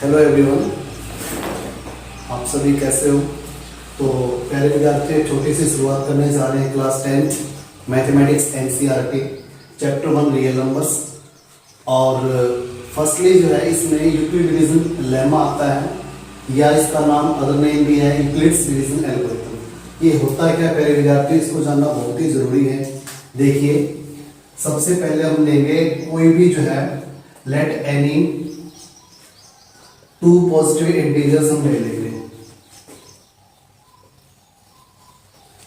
Hello everyone, आप सभी कैसे हो। तो प्यारे विद्यार्थी, छोटी सी शुरुआत करने जा रहे हैं class 10 mathematics NCERT chapter 1 real numbers. और फर्स्टली जो है इसमें यूक्लिड डिवीजन लेमा आता है या इसका नाम अदर नेम भी है यूक्लिड्स डिवीजन एल्गोरिथम। ये होता है क्या प्यारे विद्यार्थी, इसको जानना बहुत ही जरूरी है। देखिए, सबसे पहले हम लेंगे कोई भी जो है let any two positive integers हम ले लेंगे।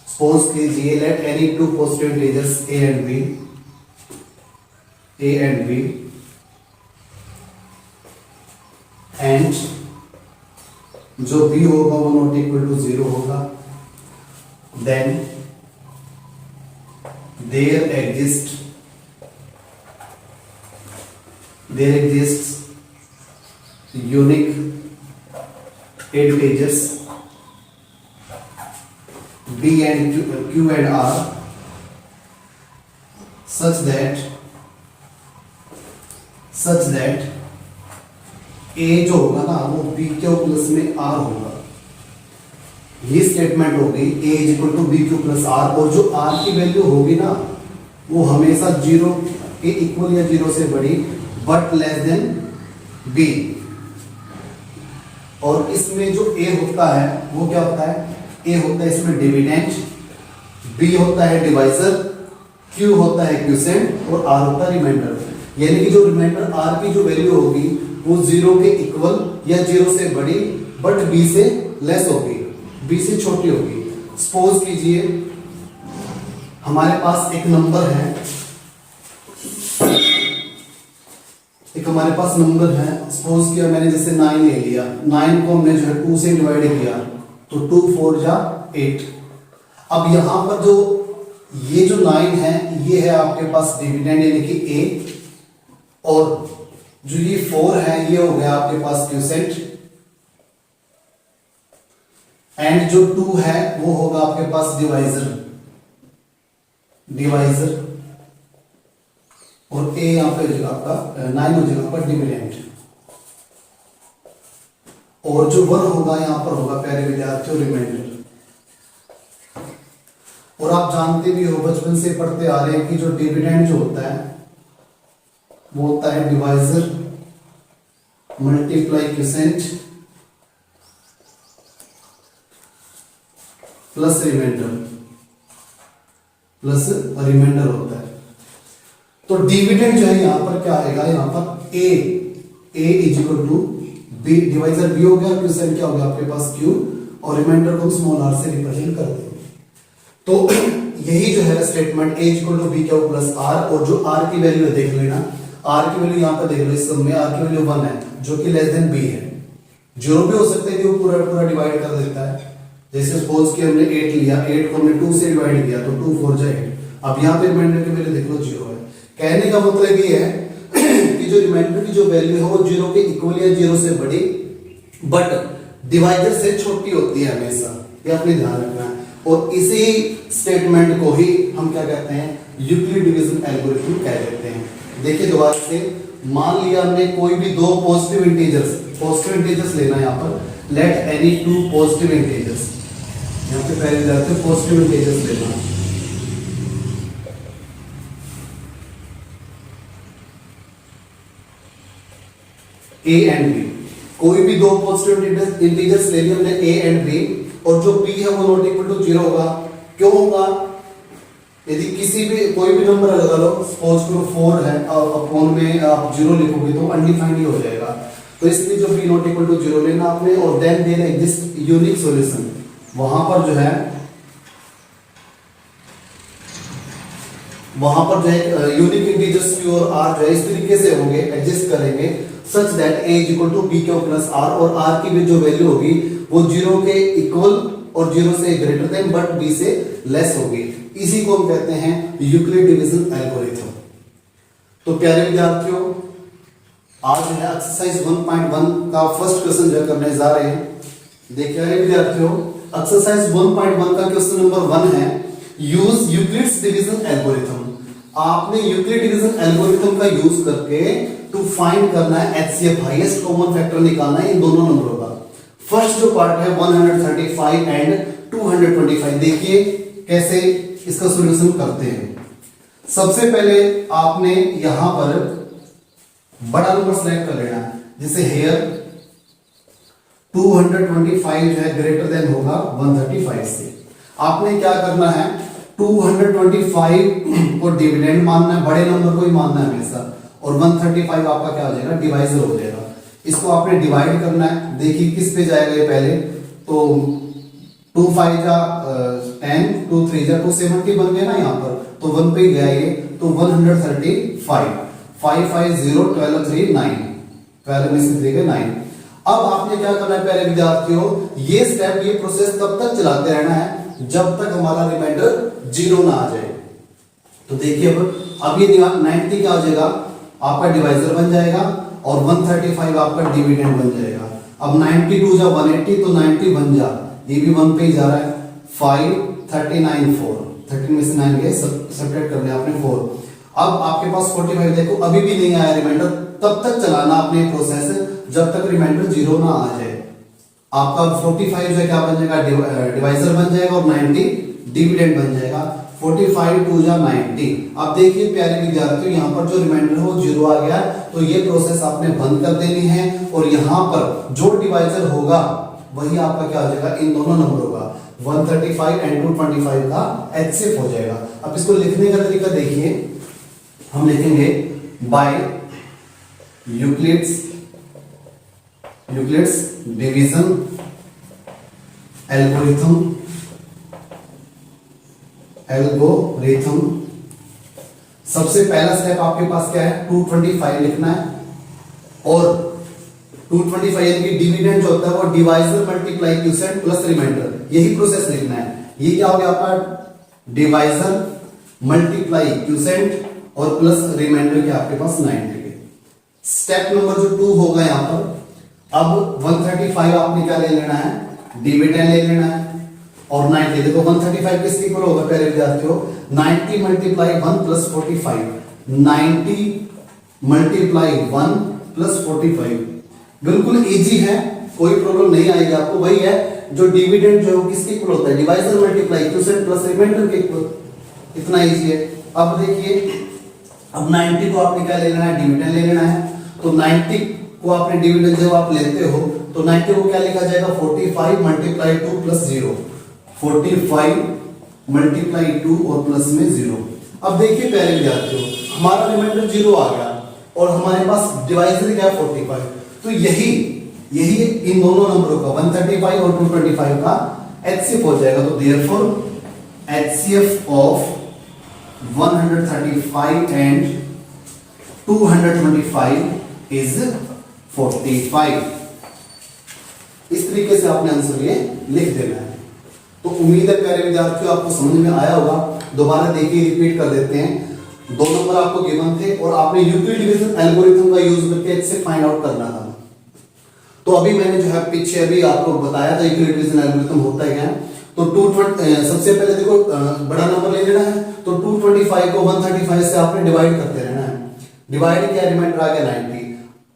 सपोज कीजिए let any two positive integers a and b and जो बी होगा वो नॉट इक्वल टू 0 होगा। Then there exists unique integers b and q and r such that a जो होगा ना वो b क्यू प्लस में r होगा। ये स्टेटमेंट हो गई a is equal to b q plus r. और जो r की वैल्यू होगी ना वो हमेशा 0 के इक्वल या 0 से बड़ी बट लेस देन b। और इसमें जो a होता है वो क्या होता है, a होता है इसमें डिविडेंड, b होता है डिवाइजर, q होता है क्वोशिएंट और r होता है रिमाइंडर। यानी कि जो रिमाइंडर r की जो वैल्यू होगी वो 0 के इक्वल या 0 से बड़ी बट b से लेस होगी, b से छोटी होगी। सपोज कीजिए हमारे पास एक नंबर है, सपोज किया मैंने जैसे 9 ले लिया, 9 को हमने जो है 2 से डिवाइड किया तो 2 4 जा 8। अब यहां पर जो ये जो 9 है ये है आपके पास डिविडेंड यानी कि a, और जो ये 4 है ये हो गया आपके पास क्वोशिएंट, एंड जो 2 है वो होगा आपके पास डिवाइजर और a यहां पे हो जाएगा आपका 9 हो जाएगा आपका डिविडेंड, और जो 1 होगा यहां पर होगा प्यारे विद्यार्थियों रिमाइंडर। और आप जानते भी हो, बचपन से पढ़ते आ रहे हैं कि जो डिविडेंड जो होता है वो होता है divisor multiply quotient plus remainder होता है। तो डिविडेंड जो है यहां पर क्या आएगा, यहां पर a is equal to b, divisor b हो गया, क्वोशिएंट क्या हो गया आपके पास q, और रिमाइंडर को स्मॉल r से रिप्रेजेंट कर देंगे। तो यही जो है statement a is equal to b q plus r, और जो r की वैल्यू है देख लेना, r की वैल्यू यहां पर देख लो, इस सब में r की वैल्यू 1 है जो कि लेस देन b है। 0 भी हो सकता है कि वो पूरा डिवाइड कर देता है। जैसे सपोज कि हमने 8 लिया, 8 को हमने 2 से डिवाइड किया तो 2 4 जा 8। अब यहां पे रिमाइंडर की वैल्यू देख लो 0 है। कहने का मतलब ये है कि जो रिमाइंडर की जो वैल्यू है वो 0 के इक्वल या 0 से बड़ी बट डिवाइजर से छोटी होती है हमेशा, ये आपने ध्यान रखना है। और इसी स्टेटमेंट को ही हम क्या कहते हैं, यूक्लिड डिवीजन एल्गोरिथम कह देते हैं। देखिए दोबारा से, मान लिया हमने कोई भी दो पॉजिटिव इंटीजर्स लेना है। यहां पर late any two positive integers, यहां पे पहले जाते हैं पॉजिटिव इंटीजर्स लेना है। a एंड b, कोई भी दो पॉजिटिव इंटीजर्स ले लिए हमने a एंड b, और जो b है वो नॉट इक्वल टू 0 होगा। क्यों होगा, यदि किसी भी कोई भी नंबर लगा लो, सपोज करो 4 है और अपॉन में आप 0 लिखोगे तो अनडिफाइंड ही हो जाएगा। तो इसलिए जो b नॉट इक्वल टू 0 लेना आपने, और then there exist unique solution, वहां पर जो है यूनिक इंटीजर्स q और r जो है इस तरीके से होंगे, एग्जिस्ट करेंगे such that a is equal to b q plus r, और r की भी जो वैल्यू होगी वो 0 के इक्वल और 0 से ग्रेटर देन बट b से लेस होगी। इसी को हम कहते हैं यूक्लिड डिवीजन एल्गोरिथम। तो प्यारे विद्यार्थियों, आज जो है एक्सरसाइज 1.1 का फर्स्ट क्वेश्चन जो करने जा रहे हैं। देखिए विद्यार्थियों, एक्सरसाइज 1.1 का क्वेश्चन नंबर 1 है, यूज यूक्लिड्स डिवीजन एल्गोरिथम। आपने यूक्लिड डिवीजन एल्गोरिथम का यूज करके टू टू फाइंड करना है एचसीएफ, हाईएस्ट कॉमन फैक्टर निकालना है इन दोनों नंबरों का। फर्स्ट जो पार्ट है 135 एंड 225, देखिए कैसे इसका सॉल्यूशन करते हैं। सबसे पहले आपने यहां पर बड़ा नंबर सेलेक्ट कर लेना है, जैसे हेयर 225 जो है ग्रेटर देन होगा 135 से। आपने क्या करना है, 225 को डिविडेंड मानना है, बड़े नंबर को ही मानना है हमेशा, और 135 आपका क्या हो जाएगा, डिवाइजर हो जाएगा। इसको आपने डिवाइड करना है। देखिए किस पे जाएगा ये पहले, तो 2 5 जा 10, 2 3 जा 270 बन गया ना यहाँ पर, तो 1 पे गया ये, तो 135, 5 5 0 12 3 9, 12 में से 3 गए 9। अब आपने क्या करना है प्यारे विद्यार्थियों, ये स्टेप, ये प्रोसेस तब तक चलाते रहना है जब तक हमारा रिमाइंडर 0 ना आ जाए। तो देखिए अब ये 90 क्या हो जाएगा, आपका डिवाइजर बन जाएगा, और 135 आपका डिविडेंड बन जाएगा। अब 92 जा 180, तो 90 बन जा, ये भी 1 पे ही जा रहा है, 5 39 4, 13 में से 9 गए, सब्ट्रैक्ट करने आपने 4। अब आपके पास 45, देखो अभी भी नहीं आया रिमाइंडर, तब तक चलाना आपने प्रोसेस जब तक रिमाइंडर 0 ना आ जाए। आपका 45 जो क्या बन जाएगा, डिवाइजर बन जाएगा, और 90 डिविडेंड बन जाएगा। 45 2 जा 90। अब देखिए प्यारे विद्यार्थियों, यहाँ पर जो रिमाइंडर हो 0 आ गया, तो ये प्रोसेस आपने बंद कर देनी है, और यहाँ पर जो डिवाइजर होगा वही आपका क्या हो जाएगा, इन दोनों नंबरों का 135 एंड 225 का एचसीएफ हो जाएगा। अब इसको लिखने का तरीका देखिए, हम लिखेंगे बाय यूक्लिड्स डिवीजन एल्गोरिथम। सबसे पहला स्टेप आपके पास क्या है, 225 लिखना है, और 225 यानी कि डिविडेंड जो होता है वो divisor multiply quotient plus remainder, यही प्रोसेस लिखना है। ये क्या हो गया आपका, डिवाइजर मल्टीप्लाई क्यूसेंट और प्लस रिमाइंडर के आपके पास 90 के। स्टेप नंबर जो 2 होगा यहां पर, अब 135 आपने क्या ले लेना है, डिविडेंड ले लेना है, और 90 देखो 135 किसके इक्वल होगा प्यारे विद्यार्थियों, 90 मल्टीप्लाई 1 प्लस 45, 90 मल्टीप्लाई 1 प्लस 45। बिल्कुल इजी है, कोई प्रॉब्लम नहीं आएगी आपको। वही है जो डिविडेंड जो किसके इक्वल होता है, divisor multiply quotient plus remainder के इक्वल, इतना इजी है। अब देखिए, अब 90 को आपने क्या ले लेना है, डिविडेंड ले लेना है, तो 90 को आपने डिविडेंड जब आप लेते हो तो 90 को क्या लिखा जाएगा, 45 मल्टीप्लाई 2 प्लस 0, 45 मल्टीप्लाई 2 और प्लस में 0। अब देखिए प्यारे विद्यार्थियों, हमारा रिमाइंडर 0 आ गया, और हमारे पास डिवाइजर क्या है 45, तो यही इन दोनों नंबरों का 135 और 225 का एचसीएफ हो जाएगा। तो therefore HCF of 135 and 225 is 45। इस तरीके से आपने आंसर ये लिख देना है। तो उम्मीद है प्यारे विद्यार्थियों आपको समझ में आया होगा। दोबारा देखिए, रिपीट कर देते हैं। 2 नंबर आपको गिवन थे, और आपने यूक्लिड डिवीजन एल्गोरिथम का यूज करके इससे फाइंड आउट करना था। तो अभी मैंने जो है पीछे अभी आपको बताया था यूक्लिड डिवीजन एल्गोरिथम होता है क्या। तो 220 सबसे पहले देखो बड़ा नंबर ले लेना है, तो 225 को 135 से आपने डिवाइड करते रहना है। डिवाइड किया, रिमाइंडर आ गया 90।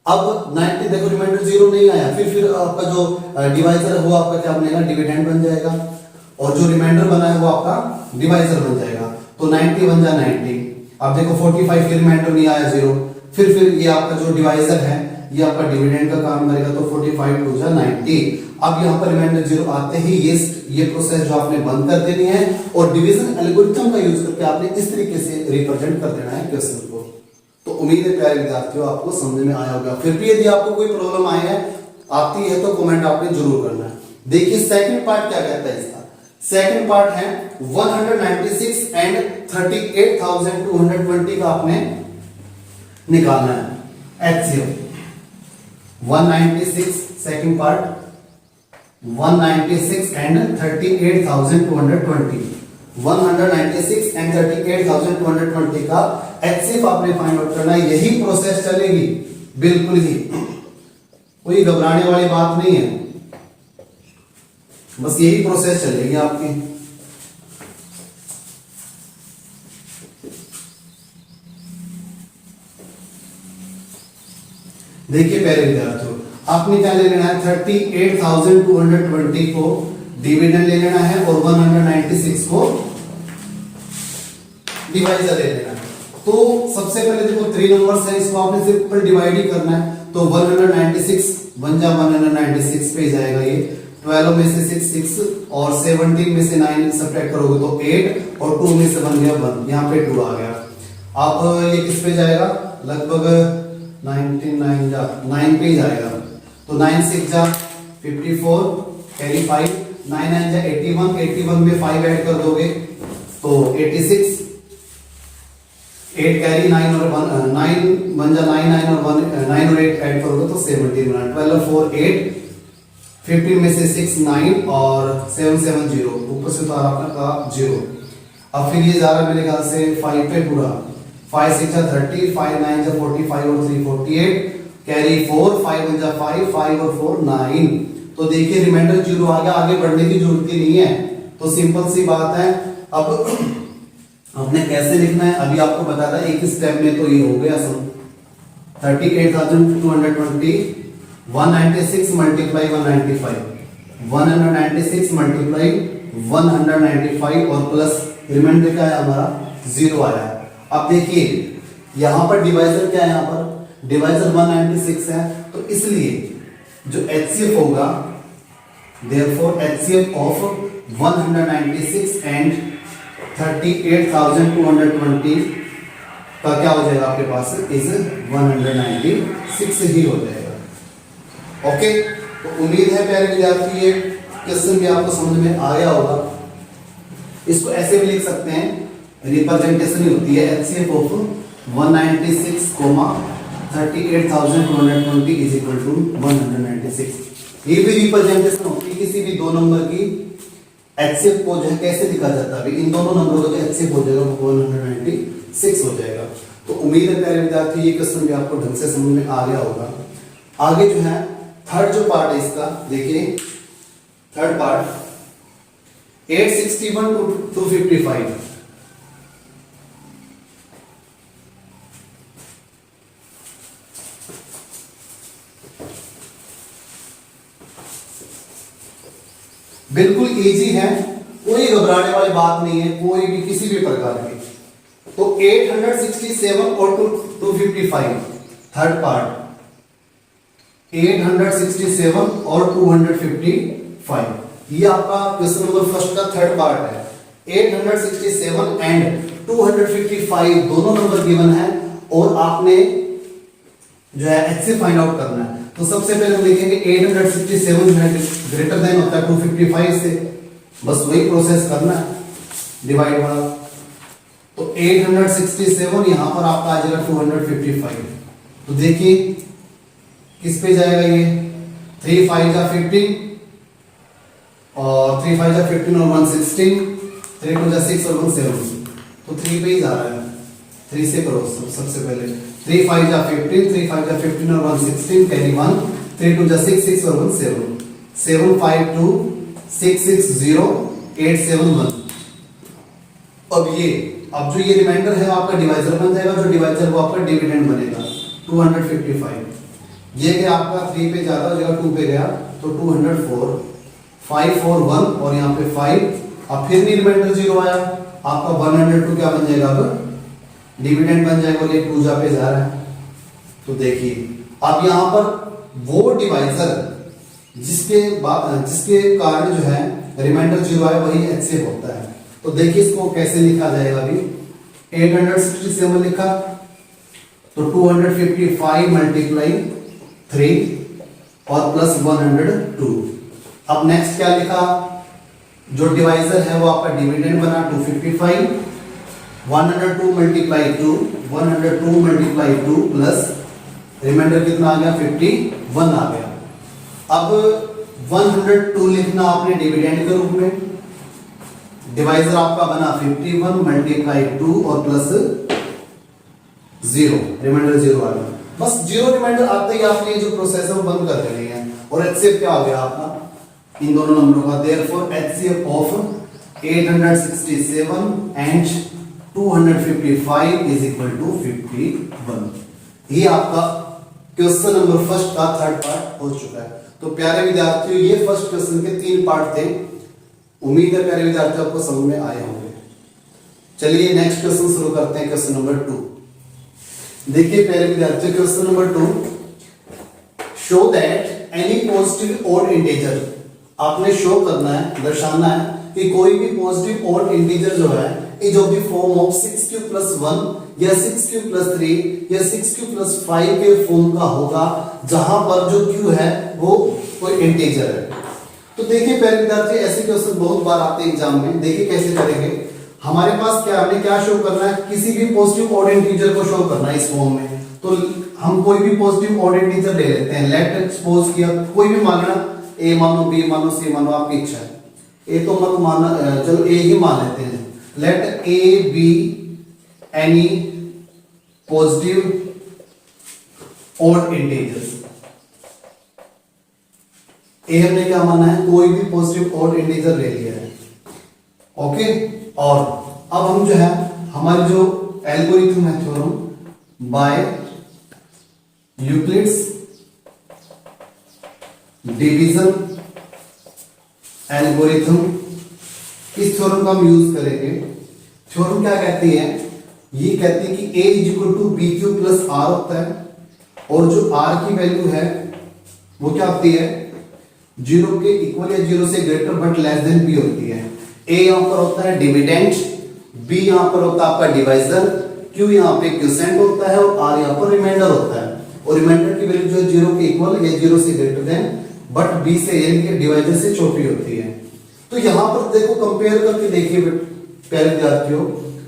अब 90 देखो रिमाइंडर 0 नहीं आया, फिर आपका जो डिवाइजर है वो आपका क्या बनेगा, डिविडेंड बन जाएगा, और जो रिमाइंडर बना है वो आपका डिवाइजर बन जाएगा। तो 90 बन जा 90। अब देखो 45 फिर रिमाइंडर नहीं आया 0, फिर ये आपका जो डिवाइजर है ये आपका डिविडेंड का काम करेगा, तो 45 2 जा 90। अब यहाँ पर रिमाइंडर 0 आते ही ये प्रोसेस जो आपने बंद कर देनी है, और डिवीजन एल्गोरिथम का यूज करके आपने इस तरीके से रिप्रेजेंट कर देना है क्वेश्चन को। तो उम्मीद है प्यारे विद्यार्थियों आपको समझ में आया होगा। फिर भी यदि आपको कोई प्रॉब्लम आती है तो कमेंट आपने जरूर करना है। देखिए सेकंड पार्ट क्या कहता है इसका। सेकंड पार्ट है 196 एंड 38,220 का आपने निकालना है HCF. 196 second part, 196 and 38,220, 196 and 38,220 का एचसीएफ आपने फाइंड आउट करना है। यही प्रोसेस चलेगी, बिल्कुल ही कोई घबराने वाली बात नहीं है, बस यही प्रोसेस चलेगी आपकी। देखिए प्यारे विद्यार्थियों, आपने क्या ले लेना है, 38,220 को डिविडेंड ले लेना है और 196 को डिवाइजर ले लेना है। तो सबसे पहले देखो 3 नंबर्स है, इसको आपने सिंपल डिवाइड ही करना है। तो 196 1 जा 196 पे जाएगा ये, 12 में से 6 और 17 में से 9 सब्ट्रैक्ट करोगे तो 8 और 2 में से बन गया 1, यहाँ पे 2 आ गया। अब ये किस पे जाएगा, लगभग 99 जा 9 पे जाएगा। तो 9 6 जा 54 कैरी 5, 9 9 जा 81, 81 में 5 ऐड कर दोगे तो 86, 8 कैरी 9 और 1 9 बन जा 9 9 और 1 9 और 8 ऐड करोगे तो 17 बना। 12 4 8, 15 में से 6 9 और 7 7 0, ऊपर से तो आपका का 0। अब फिर ये जा रहा है मेरे ख्याल से 5 पे पूरा, 5 6 जा 30, 5 9 जा 45 और 3 48, कैरी 4, 5 1 जा 5, 5 और 4 9। तो देखिए रिमाइंडर 0 आ गया, आगे बढ़ने की जरूरत ही नहीं है। तो सिंपल सी बात है। अब हमने कैसे लिखना है अभी आपको बताया था एक स्टेप में, तो ये हो गया सब 38,220 196 मल्टीप्लाई 195, 196 मल्टीप्लाई 195 और प्लस रिमाइंडर क्या है हमारा 0 आया। अब देखिए यहां पर डिवाइजर क्या है, यहां पर डिवाइजर 196 है, तो इसलिए जो HCF होगा, therefore HCF of 196 and 38,220 का क्या हो जाएगा आपके पास, इज 196 ही हो जाएगा। ओके, तो उम्मीद है प्यारे विद्यार्थी ये क्वेश्चन भी आपको समझ में आ गया होगा। इसको ऐसे भी लिख सकते हैं, रिप्रेजेंटेशन ही होती है HCF of 196, 38,220 is equal to 196। ये भी रिप्रेजेंटेशन होती है किसी भी दो नंबर की HCF को जो है कैसे लिखा जाता है, इन दोनों नंबरों का जो HCF हो जाएगा वो 196 हो जाएगा। तो उम्मीद है प्यारे विद्यार्थी ये क्वेश्चन भी आपको ढंग से समझ में आ गया होगा। आगे जो है थर्ड जो पार्ट है इसका, देखिए थर्ड पार्ट 861 to 255। बिल्कुल इजी है, कोई घबराने वाली बात नहीं है, कोई भी किसी भी प्रकार की। तो 867 और 255 थर्ड पार्ट, 867 और 255 ये आपका क्वेश्चन नंबर फर्स्ट का थर्ड पार्ट है। 867 एंड 255 दोनों नंबर गिवन है और आपने जो है HCF फाइंड आउट करना है। तो सबसे पहले हम लिखेंगे 867 ग्रेटर देन होता है 255 से, बस वही प्रोसेस करना है डिवाइड वाला। तो 867 यहां पर आपका आ जाएगा 255। तो देखिए किस पे जाएगा ये, 3 5 जा 15 और 3 5 जा 15 और 1 16, 3 2 जा 6 और 1 7, तो 3 पे ही जा रहा है। 3 से करो सबसे पहले, 3 5 जा 15, 3 5 जा 15 और 1 16, कैरी 1, 3 2 जा 6 6 और 1 7, 7 5 2 6 6 0 8 7 1। अब जो ये रिमाइंडर है आपका डिवाइजर बन जाएगा, जो डिवाइजर वो आपका डिविडेंड बनेगा 255। ये क्या आपका 3 पे ज्यादा हो जाएगा, 2 पे गया तो 204, 5 4 1 और यहाँ पे 5। अब फिर नहीं रिमाइंडर 0 आया, आपका 102 क्या बन जाएगा, अब डिविडेंड बन जाएगा, ये 2 जा पे जा रहा है। तो देखिए अब यहां पर वो डिवाइजर जिसके कारण जो है रिमाइंडर 0 आया वही HCF होता है। तो देखिए इसको कैसे लिखा जाएगा, अभी 867 लिखा तो 255 मल्टीप्लाई 3 और प्लस 102। अब नेक्स्ट क्या लिखा, जो डिवाइजर है वो आपका डिविडेंड बना 255, 102 मल्टीप्लाई 2, 102 मल्टीप्लाई 2 प्लस रिमाइंडर कितना आ गया, 51 आ गया। अब 102 लिखना आपने डिविडेंड के रूप में, डिवाइजर आपका बना 51 मल्टीप्लाई 2 और प्लस 0, रिमाइंडर 0 आ गया। बस 0 रिमाइंडर आते ही आपने जो प्रोसेस है वो बंद कर देनी है और HCF क्या हो गया आपका इन दोनों नंबरों का, therefore HCF of 867 and 255 is equal to 51। ये आपका क्वेश्चन नंबर फर्स्ट का थर्ड पार्ट हो चुका है। तो प्यारे विद्यार्थियों, ये फर्स्ट क्वेश्चन के 3 पार्ट थे। उम्मीद है प्यारे विद्यार्थियों आपको समझ में आए होंगे। चलिए नेक्स्ट क्वेश्चन शुरू करते हैं, क्वेश्चन नंबर 2। देखिए प्यारे विद्यार्थियों, question number 2, show that any positive odd integer, आपने शो करना है, दर्शाना है कि कोई भी पॉजिटिव ऑड इंटीजर जो है is of the form of 6q + 1 या 6q + 3 या 6q + 5 के फॉर्म का होगा, जहां पर जो q है वो कोई इंटीजर है। तो देखिए प्यारे विद्यार्थी, ऐसे क्वेश्चन बहुत बार आते हैं एग्जाम में। देखिए कैसे करेंगे। हमारे पास क्या, हमने क्या शो करना है, किसी भी पॉजिटिव ऑड इंटीजर को शो करना है इस फॉर्म में। तो हम कोई भी पॉजिटिव ऑड इंटीजर ले लेते हैं, लेट सपोज किया कोई भी मान लेना, a मानो, b मानो, c मानो, आपकी इच्छा है। a तो मत मानना, चलो a ही मान लेते हैं। Let a be any positive odd integers। a हमने क्या माना है, कोई भी पॉजिटिव ऑड इंटीजर ले लिया है, ओके। और अब हम जो है, हमारी जो एल्गोरिथम है theorem by Euclid's division algorithm, इस थ्योरम का हम यूज करेंगे। थ्योरम क्या कहती है, ये कहती है कि a = bq + r होता है, और जो r की वैल्यू है वो क्या होती है, 0 के इक्वल या 0 से greater but less than b होती है। a यहां पर होता है डिविडेंड, b यहां पर होता है आपका डिवाइजर, q यहां पे क्वोशिएंट होता है, और r यहां पर रिमाइंडर होता है। और रिमाइंडर की वैल्यू जो है 0 के इक्वल या 0 से ग्रेटर देन बट b से, यानी कि डिवाइजर से छोटी होती है। तो यहां पर देखो, कंपेयर करके देखिए प्यारे विद्यार्थियों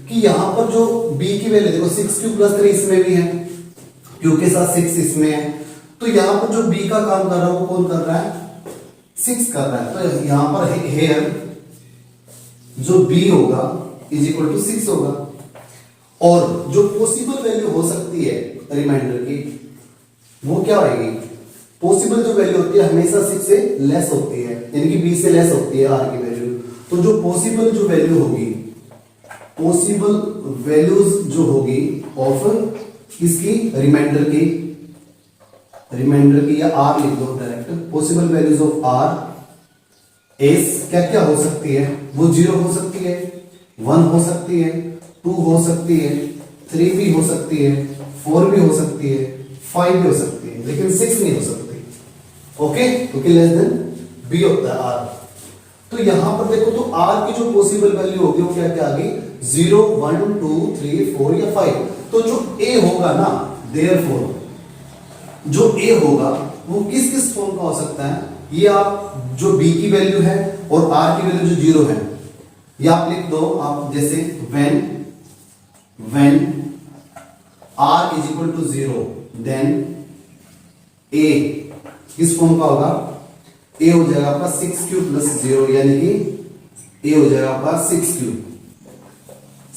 कि यहां पर जो b की वैल्यू देखो 6q + 3 इसमें भी है, q के साथ 6 इसमें है। तो यहां पर जो b का काम कर रहा है वो कौन कर रहा है, 6 कर रहा है। तो यहां पर हेयर जो b होगा = 6 होगा। और जो पॉसिबल वैल्यू हो सकती है रिमाइंडर की, वो क्या होगी, पॉसिबल जो वैल्यू होती है हमेशा 6 से लेस होती है, यानी कि b से लेस होती है r की वैल्यू। तो जो पॉसिबल जो वैल्यू होगी, पॉसिबल वैल्यूज जो होगी ऑफ इसकी रिमाइंडर की, या r लिख दो direct, possible values of r is क्या क्या हो सकती है, वो 0 हो सकती है, 1 हो सकती है, 2 हो सकती है, 3 भी हो सकती है, 4 भी हो सकती है, 5 भी हो सकती है, लेकिन 6 नहीं हो सकती, ओके। क्योंकि लेस देन b होता है r। तो यहां पर देखो, तो r की जो पॉसिबल वैल्यू होगी वो क्या क्या आ गई, 0, 1, 2, 3, 4 या 5। तो जो a होगा ना, देयरफॉर जो a होगा वो किस किस फॉर्म का हो सकता है, ये आप जो b की वैल्यू है और r की वैल्यू जो 0 है, ये आप लिख दो। आप जैसे when r = 0 देन a किस फॉर्म का होगा, a हो जाएगा आपका 6q + 0, यानी कि a हो जाएगा आपका 6q।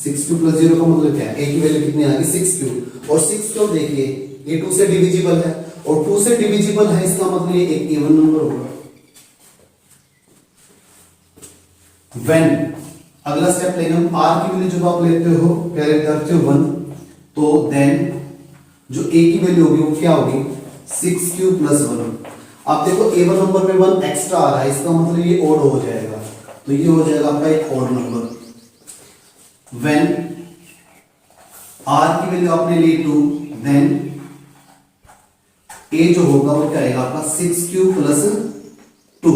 6q + 0 का मतलब क्या है, a की वैल्यू कितनी आ गई 6q। और 6 क्यों, देखिए ये 2 से डिविजिबल है, और 2 से डिविजिबल है, इसका मतलब ये एक इवन नंबर होगा। when अगला स्टेप लेंगे हम, r की वैल्यू जब आप लेते हो प्यारे विद्यार्थियों 1, तो देन जो a की वैल्यू होगी वो क्या होगी, 6q + 1। आप देखो a1 नंबर में 1 एक्स्ट्रा आ रहा है, इसका मतलब ये ओड हो जाएगा, तो ये हो जाएगा आपका एक ओड नंबर। when r की वैल्यू आपने ली 2, देन a जो होगा वो क्या आएगा आपका 6q + 2।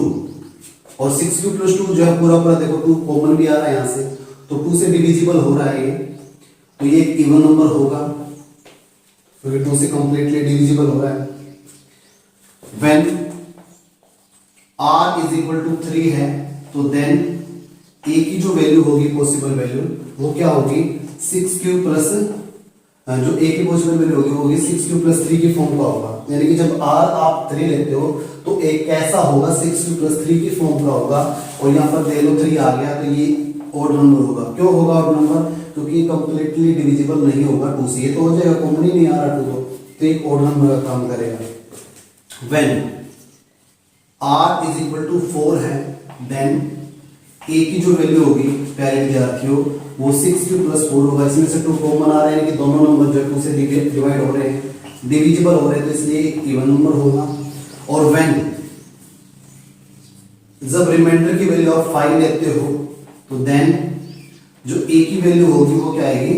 और 6q + 2 जो है पूरा पूरा देखो 2 कॉमन भी आ रहा है यहां से, तो 2 से डिविजिबल हो रहा है ये, तो ये एक इवन नंबर होगा क्योंकि 2 से कंप्लीटली डिविजिबल हो रहा है। when r = 3 है, तो देन a की जो वैल्यू होगी पॉसिबल वैल्यू वो क्या होगी, 6q + जो a की पॉसिबल वैल्यू होगी वो होगी 6q + 3 की फॉर्म का होगा। यानी कि जब r आप 3 लेते हो तो एक कैसा होगा, 6q + 3 की फॉर्म का होगा। और यहाँ पर दे लो 3 आ गया, तो ये ऑड नंबर होगा। क्यों होगा ऑड नंबर, क्योंकि कंप्लीटली डिविजिबल नहीं होगा 2 से, ये तो हो जाएगा, कॉमन ही नहीं आ रहा 2 तो एक ऑड नंबर का काम करेगा। when r = 4 है, देन a की जो वैल्यू होगी प्यारे विद्यार्थियों वो 6q + 4 होगा। इसमें से 2 कॉमन आ रहे हैं कि दोनों नंबर जो 2 से डिवाइड हो रहे हैं, डिविजिबल हो रहे हैं तो इसलिए इवन नंबर होगा। और व्हेन जब रिमाइंडर की वैल्यू आप 5 लेते हो तो देन जो a की वैल्यू होगी वो क्या आएगी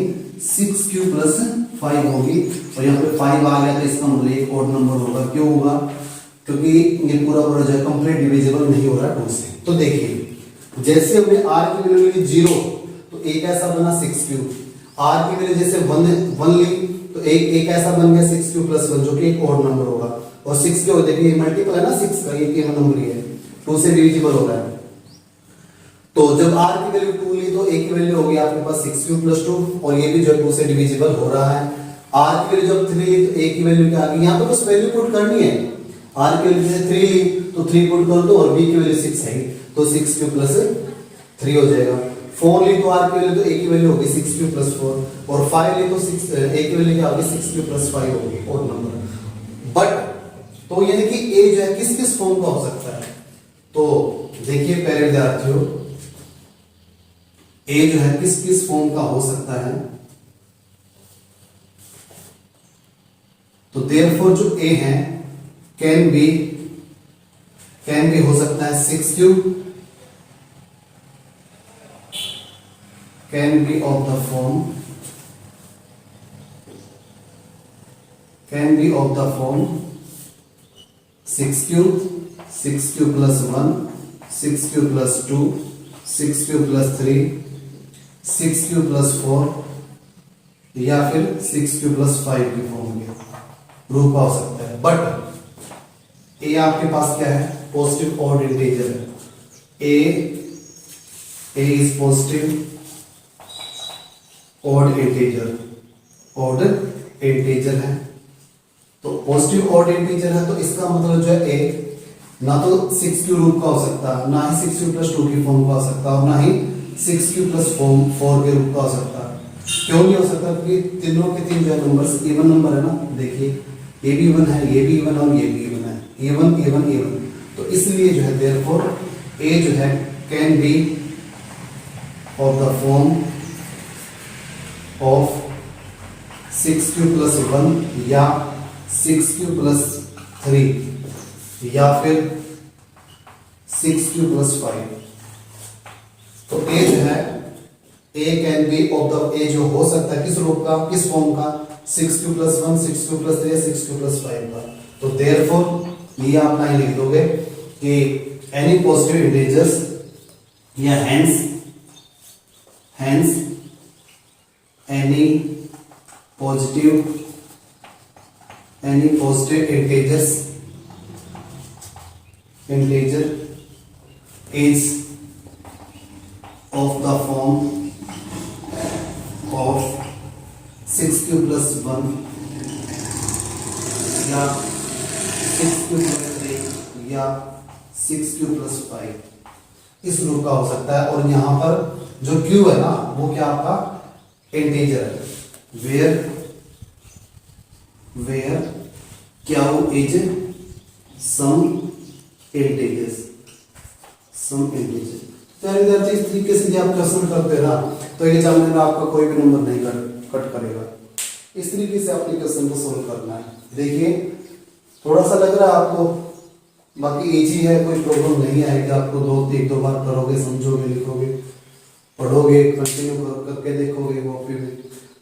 6q प्लस 5 होगी। और यहाँ पे 5 आ गया तो इसका मतलब एक ओड नंबर होगा। क्यों होगा? क्योंकि ये पूरा जो है कंप्लीट डिविजिबल नहीं हो रहा 2 से। तो देखिए जैसे हमने r की वैल्यू ली 0 तो एक ऐसा बना 6q, r की वैल्यू जैसे 1 ली तो एक ऐसा बन गया 6q प्लस 1 जो कि एक ओड नंबर होगा। और 6 के देखिए मल्टीपल है ना 6 का, ये इवन नंबर ही है, 2 से डिविजिबल हो रहा है। तो जब r की वैल्यू 2 ली तो a की वैल्यू होगी आपके पास 6q प्लस 2 और ये भी जो 2 से डिविजिबल हो रहा है। r की वैल्यू जब 3 ली तो a की वैल्यू क्या आ गई, यहाँ पे बस वैल्यू पुट करनी है। r की वैल्यू जैसे 3 ली तो 3 पुट कर दो और b की वैल्यू 6 है तो 6q प्लस 3 हो जाएगा। 4 ली तो r की वैल्यू तो a की वैल्यू होगी 6q प्लस 4 और 5 ली तो a की वैल्यू क्या होगी 6q प्लस 5 होगी ओड नंबर। बट तो यानी कि a जो है किस किस फॉर्म का हो सकता है? तो देखिए प्यारे विद्यार्थियों a जो है किस किस फॉर्म का हो सकता है। तो देयरफॉर जो a है कैन बी हो सकता है 6q, can be of the form 6q plus 1, 6q plus 2, 6q plus 3, 6q plus 4 या फिर 6q plus 5 की फॉर्म में रूप हो सकता है। बट ए आपके पास क्या है? पॉजिटिव ऑड इंटीजर है। ए इज पॉजिटिव ऑड इंटीजर है। तो पॉजिटिव ऑड इंटीजर है तो इसका मतलब जो है ए ना तो 6q रूप का हो सकता है, ना ही 6q प्लस 2 की फॉर्म का हो सकता और ना ही 6q प्लस 4 के रूप का हो सकता। क्यों नहीं हो सकता? क्योंकि तीनों के तीन जो नंबर्स इवन नंबर है ना। देखिए ये भी इवन है, ये भी इवन और ये भी इवन है, इवन। तो इसलिए जो है देयरफॉर ए जो है can be of the form of 6q plus 1 या 6q प्लस 3 या फिर 6q प्लस 5। तो ए जो है A can be of the A जो हो सकता है किस रूप का, किस फॉर्म का? 6q प्लस 1, 6q प्लस 3 या 6q प्लस 5 का। तो देयरफॉर ये आप नहीं लिख दोगे कि एनी पॉजिटिव इंटीजर्स या hence any positive integer is of the form of 6q plus 1 या 6q plus 3 या 6q plus 5 इस रूप का हो सकता है। और यहां पर जो q है ना वो क्या आपका इंटीजर है। where q is some integers इस तरीके से आप क्वेश्चन करते ना तो एग्जामिनर में आपका कोई भी नंबर नहीं कट करेगा। इस तरीके से आपने क्वेश्चन को सोल्व करना है। देखिए थोड़ा सा लग रहा है आपको, बाकी इजी है, कोई प्रॉब्लम नहीं आएगी आपको। एक दो बार करोगे, समझोगे, लिखोगे, पढ़ोगे, कंटिन्यू करके देखोगे कॉपी में।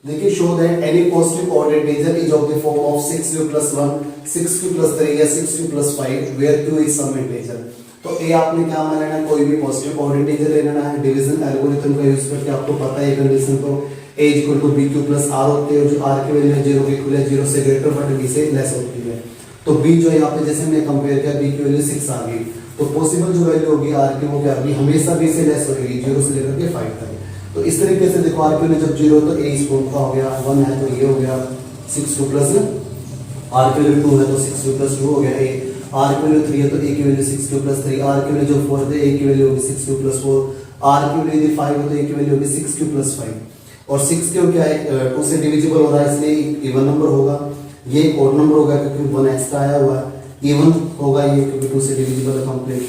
देखिए show that any positive odd integer is of the form of 6q plus 1, 6q plus 3 या 6q plus 5 where q is some integer। तो ए आपने क्या मान लेना है? कोई भी पॉजिटिव ऑड इंटीजर ले लेना है। डिवीजन एल्गोरिथम का यूज करके आपको पता है कंडीशन को a equal to bq plus r होती है। जो r की वैल्यू है 0 की इक्वल है 0 से ग्रेटर बट b से लेस होती है। तो b जो यहाँ पे जैसे हमने कंपेयर किया b की वैल्यू 6 आ गई तो पॉसिबल जो वैल्यू होगी r की वो क्या होगी? हमेशा b से लेस होगी 0 से लेकर के 5 तक। तो इस तरीके से देखो r की वैल्यू जब 0 तो a इस फॉर्म का हो गया, 1 है तो ये हो गया 6q प्लस r की वैल्यू 2 है तो 6q प्लस 2 हो गया a। r की वैल्यू 3 है तो a की वैल्यू 6q प्लस 3, r की वैल्यू जो 4 है तो a की वैल्यू होगी 6q प्लस 4, r की वैल्यू यदि 5 है तो a की वैल्यू होगी 6q प्लस 5। और 6q क्या है? 2 से डिविजिबल हो रहा है इसलिए इवन नंबर होगा। ये एक ऑड नंबर होगा क्योंकि 1 एक्स्ट्रा आया हुआ है। इवन होगा ये क्योंकि 2 से डिविजिबल है कंप्लीट।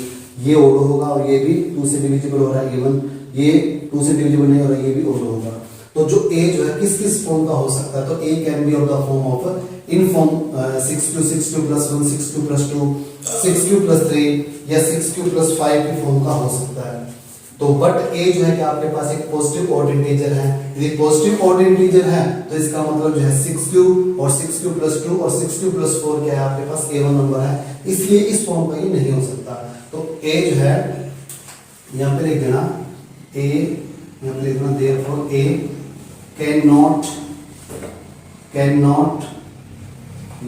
ये ऑड होगा और ये भी 2 से डिविजिबल हो रहा है इवन। ये 2 से डिविजिबल नहीं हो रहा है, ये भी ऑड होगा। तो तो जो a जो है किस किस फॉर्म का हो सकता है, तो a can be of the form of in form 6 plus 1 6 plus 2 6 plus 3 या 6 plus 5 की फॉर्म का हो सकता है। तो बट a जो है कि आपके पास एक पॉजिटिव ऑड इंटीजर है, यदि पॉजिटिव ऑड इंटीजर है तो इसका मतलब जो है 6 और 6 plus 2 और 6 plus 4 क्या है आपके पास a1 नंबर है, इसलिए इस फॉर्म का ये नहीं हो सकता। तो a जो है यहाँ पे लिख देना a, यहाँ पे लिख देना therefore a cannot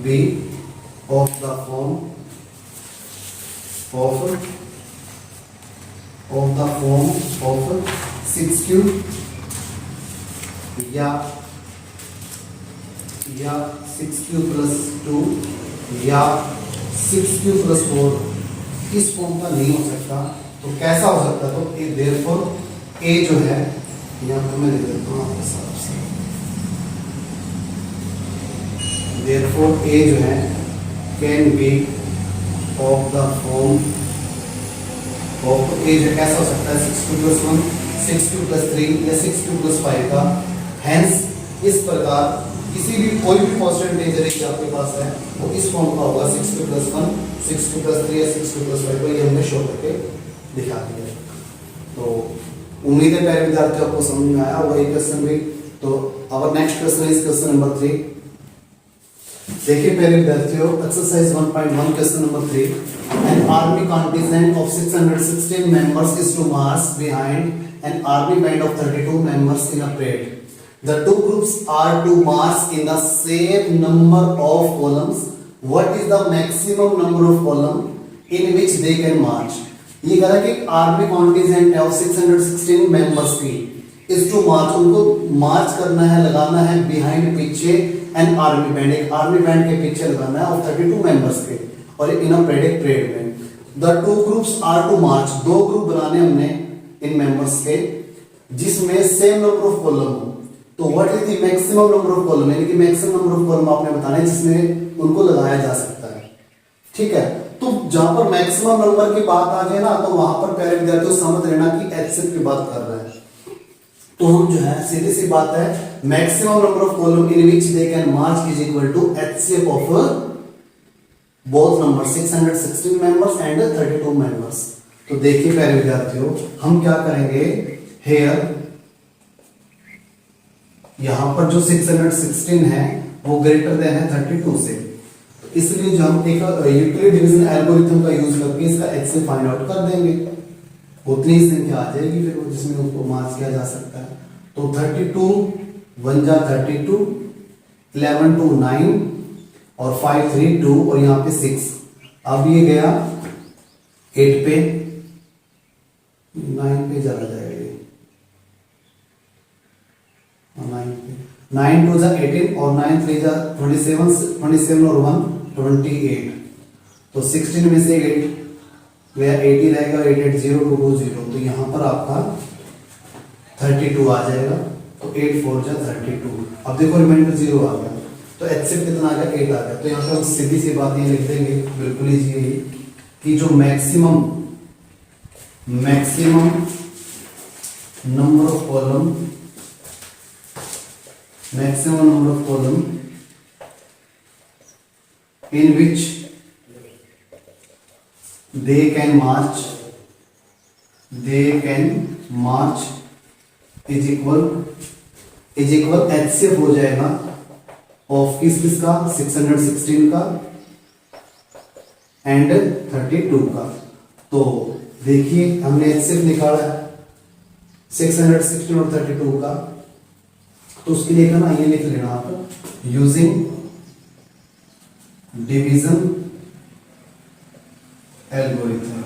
be of the form of 6q या 6q plus 2 या 6q plus 4 इस फॉर्म का नहीं हो सकता। तो कैसा हो सकता है, तो therefore a जो है यहाँ पर मैं लिख देता हूँ आपके हिसाब से, therefore a जो है can be of the form of a जो कैसा हो सकता है 6q plus 1 6q plus 3 या 6q plus 5 का। Hence इस प्रकार किसी भी कोई भी कांस्टेंट इंटीजर कि आपके पास है वो इस फॉर्म का होगा 6q plus 1 6q plus 3 या 6q plus 5 को ये हमने शो करके दिखा दिया। तो उम्मीद है प्यारे विद्यार्थियों को समझ में आया वही क्वेश्चन भी। तो our next question is question number 3। देखिए प्यारे विद्यार्थियों exercise 1.1 question number 3, an army contingent of 616 members is to march behind an army band of 32 members in a parade. The two groups are to march in the same number of columns. What is the maximum number of columns in which they can march? ये कह रहा है कि army contingent है of 616 members की is to march, उनको march करना है, लगाना है बिहाइंड पीछे एन आर्मी बैंड, एक आर्मी बैंड के पीछे लगाना है ऑफ 32 मेंबर्स के और इन अ परेड में। The two groups are to march, दो ग्रुप बनाने हमने इन मेंबर्स के जिसमें सेम नंबर ऑफ कॉलम हो। तो what is the maximum number of column, यानी कि मैक्सिमम नंबर ऑफ कॉलम आपने बताना है जिसमें उनको लगाया जा सकता है। ठीक है, तो जहां पर मैक्सिमम नंबर की बात आ जाए ना तो वहां पर प्यारे विद्यार्थियों समझ लेना कि एचसीएफ की बात कर रहा है। तो हम जो है सीधी सी बात है maximum number of column in which they can march is equal to HCF of both number 616 members and 32 members. तो देखिए प्यारे विद्यार्थियों हम क्या करेंगे, हेयर यहां पर जो 616 है वो ग्रेटर देन है 32 से, इसलिए जो हम एक यूक्लिड डिवीजन एल्गोरिथम का यूज करके इसका एचसीएफ फाइंड आउट कर देंगे, उतनी ही संख्या आ जाएगी फिर जिसमें उसको मार्च किया जा सकता है। तो 32 1 जा 32, 11 2 9 और 5 3 2 और यहाँ पे 6। अब ये गया 8 पे, 9 पे चला जाएगा ये, 9 पे 9 2 जा 18 और 9 3 जा 27 और 1 28। तो 16 में से 8 गया, 80 रहेगा, 8 0 2 2 0। तो यहाँ पर आपका 32 आ जाएगा। तो 8 4 जा 32। अब देखो रिमाइंडर 0 आ गया, तो एचसीएफ कितना आ गया, 8 आ गया। तो यहाँ पे हम सीधी सी बात ये लिख देंगे बिल्कुल इजी कि जो maximum number of column in which they can march is equal HCF हो जाएगा ऑफ किस का 616 का एंड 32 का। तो देखिए हमने HCF निकाला है 616 और 32 का, तो उसके लिए ना ये लिख लेना आप यूजिंग डिवीजन एल्गोरिथम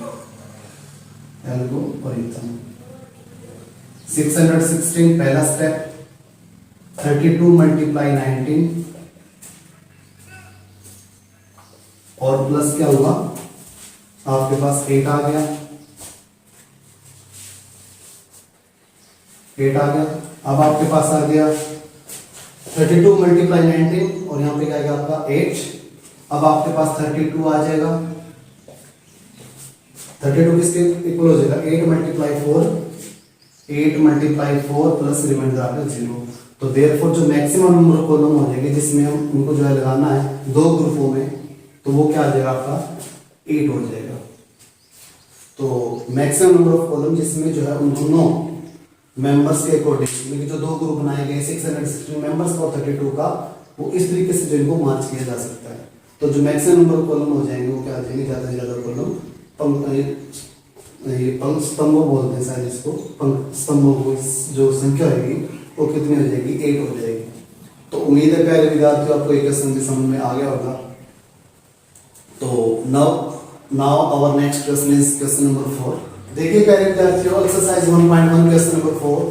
616 पहला स्टेप, 32 मल्टीप्लाई 19 और प्लस क्या हुआ आपके पास 8 आ गया, 8 आ गया। अब आपके पास आ गया 32 मल्टीप्लाई 19 और यहां पे क्या आ गया आपका 8। अब आपके पास 32 आ जाएगा, 32 किसके इक्वल हो जाएगा 8 मल्टीप्लाई 4 8 मल्टीप्लाई 4 प्लस रिमाइंडर आ गया 0। तो देयरफॉर जो मैक्सिमम नंबर ऑफ कॉलम हो जाएंगे जिसमें हम उनको जो है लगाना है दो ग्रुपों में, तो वो क्या आ जाएगा आपका 8 हो जाएगा। तो मैक्सिमम नंबर ऑफ कॉलम जिसमें जो है उन दोनों मेंबर्स के अकॉर्डिंग जो दो ग्रुप बनाए गए 616 मेंबर्स का और 32 का, वो इस तरीके से जो इनको मार्च किया जा सकता है। तो जो मैक्सिमम नंबर ऑफ कॉलम हो जाएंगे वो क्या आ जाएंगे, ज्यादा से ज्यादा कॉलम ये पंख स्तंभों बोलते हैं शायद इसको, पंख स्तंभों को जो संख्या होगी वो कितनी हो जाएगी 8 हो जाएगी। तो उम्मीद है प्यारे विद्यार्थियों आपको एक क्वेश्चन भी समझ में आ गया होगा। तो now our next question is question number 4। देखिए प्यारे विद्यार्थियों exercise 1.1 question number 4।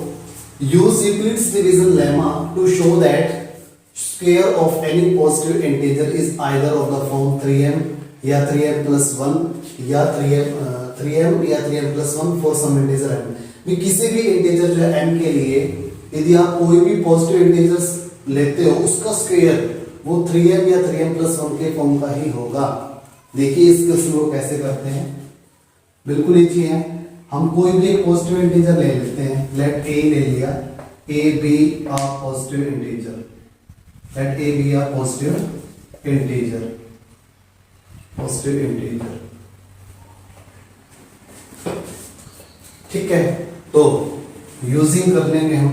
Use Euclid's division lemma to show that square of any positive integer is either of the form 3m या 3m plus 1 या 3m या 3m plus 1 for some integer m। भी किसी भी integer जो है m के लिए यदि आप कोई भी पॉजिटिव इंटीजर्स लेते हो उसका स्क्वायर वो 3m या 3m plus 1 के फॉर्म का ही होगा। देखिए इस क्वेश्चन को कैसे करते हैं, बिल्कुल इजी है। हम कोई भी एक पॉजिटिव इंटीजर ले लेते हैं, लेट a ले लिया, a be a positive integer, let a be a positive integer, positive integer, ठीक है। तो यूजिंग कर लेंगे हम,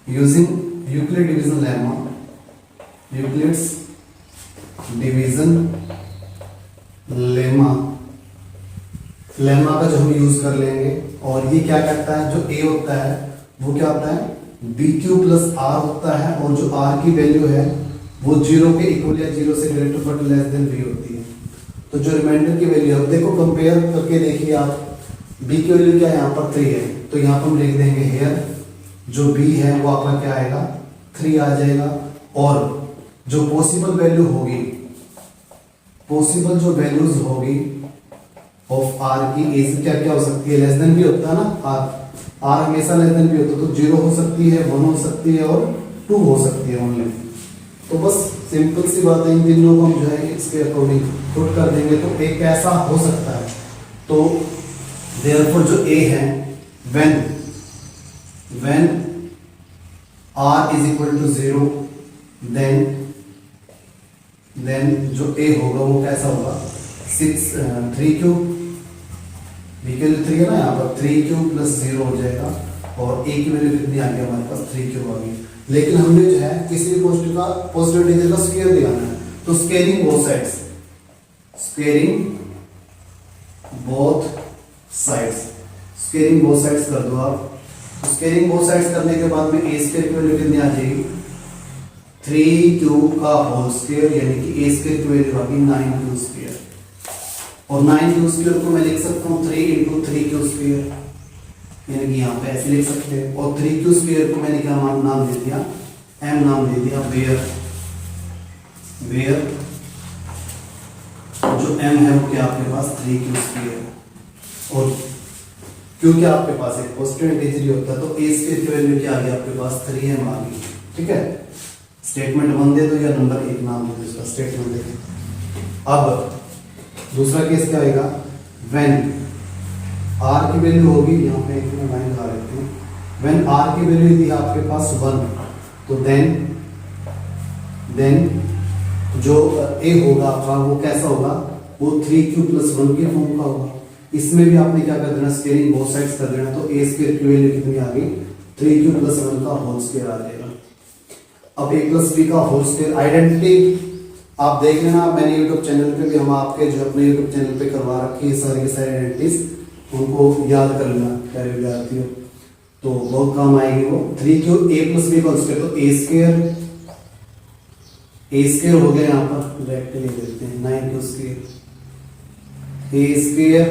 using Euclid division lemma, Euclid's division lemma, lemma का जो हम यूज कर लेंगे। और ये क्या करता है, जो a होता है वो क्या होता है bq प्लस r होता है, और जो r की वैल्यू है वो 0 के इक्वल या 0 से greater but less than b होती है। तो जो रिमाइंडर की वैल्यू है, देखो कंपेयर करके देखिए आप, b की वैल्यू क्या है यहाँ पर 3 है, तो यहाँ पर हम लिख देंगे हेयर जो b है वो आपका क्या आएगा 3 आ जाएगा। और जो पॉसिबल वैल्यू होगी, पॉसिबल जो वैल्यूज होगी ऑफ r की एज क्या क्या हो सकती है, लेस देन भी होता है ना, r हमेशा लेस देन भी होता है, तो 0 हो सकती है, 1 हो सकती है और 2 हो सकती है ओनली। तो बस सिंपल सी बात है, इन तीनों को हम जो है इसके अकॉर्डिंग पुट कर देंगे तो एक ऐसा हो सकता है। तो देयरफॉर जो a है when r is equal to 0 then जो a होगा वो कैसा होगा 3 क्यूब, b की वैल्यू 3 है ना, यहाँ पर 3 क्यूब प्लस 0 हो जाएगा, और a की वैल्यू कितनी आ गई हमारे पास 3 क्यूब आ गई। लेकिन हमने जो है किसी भी पॉजिटिव इंटीजर का स्क्वायर दिखाना है, तो squaring both sides, squaring both sides, squaring both sides कर दो आप। स्क्वायरिंग बोथ साइड्स करने के बाद में a स्क्वायर की वैल्यू कितनी आ जाएगी 3 क्यूब का होल स्क्वायर, यानी कि a स्क्वायर की वैल्यू आ गई 9 क्यूब स्क्वायर। और 9 क्यूब स्क्वायर को मैं लिख सकता हूँ 3 into 3 क्यूब स्क्वायर, यानी कि यहाँ पे ऐसे लिख सकते हैं। और 3 क्यूब स्क्वायर को मैंने क्या नाम दे दिया, m नाम दे दिया, वेयर जो m है वो क्या आपके पास 3 क्यूब स्क्वायर। और क्योंकि आपके पास एक पॉजिटिव इंटीजर ही होता है, तो a स्क्वायर की वैल्यू क्या आ गई आपके पास 3m आ गई, ठीक है। स्टेटमेंट 1 दे दो या नंबर 1 नाम दे दो इसका, स्टेटमेंट दे दो। अब दूसरा केस क्या आएगा, व्हेन r की वैल्यू होगी, यहाँ पे एक लाइन लगा लेते हैं, व्हेन r की वैल्यू यदि आपके पास 1, तो देन जो a होगा आपका वो कैसा होगा, वो 3 क्यूब प्लस 1 के फॉर्म का होगा। इसमें भी आपने क्या कर देना, स्क्वायरिंग बोथ साइड्स कर देना, तो a स्क्वायर की वैल्यू कितनी आ गई 3 क्यूब प्लस 1 का होल स्क्वायर आ जाएगा। अब a प्लस b का होल स्क्वायर आइडेंटिटी आप देख लेना, मैंने यूट्यूब चैनल पे भी, हम आपके जो अपने यूट्यूब चैनल पे करवा रखी है सारी के सारी आइडेंटिटीज, उनको याद कर लेना प्यारे विद्यार्थियों, तो बहुत काम आएगी वो। 3 क्यूब a प्लस b का होल स्क्वायर, तो a स्क्वायर हो गया, यहाँ पर डायरेक्ट लिख देते हैं 9 cube square, a square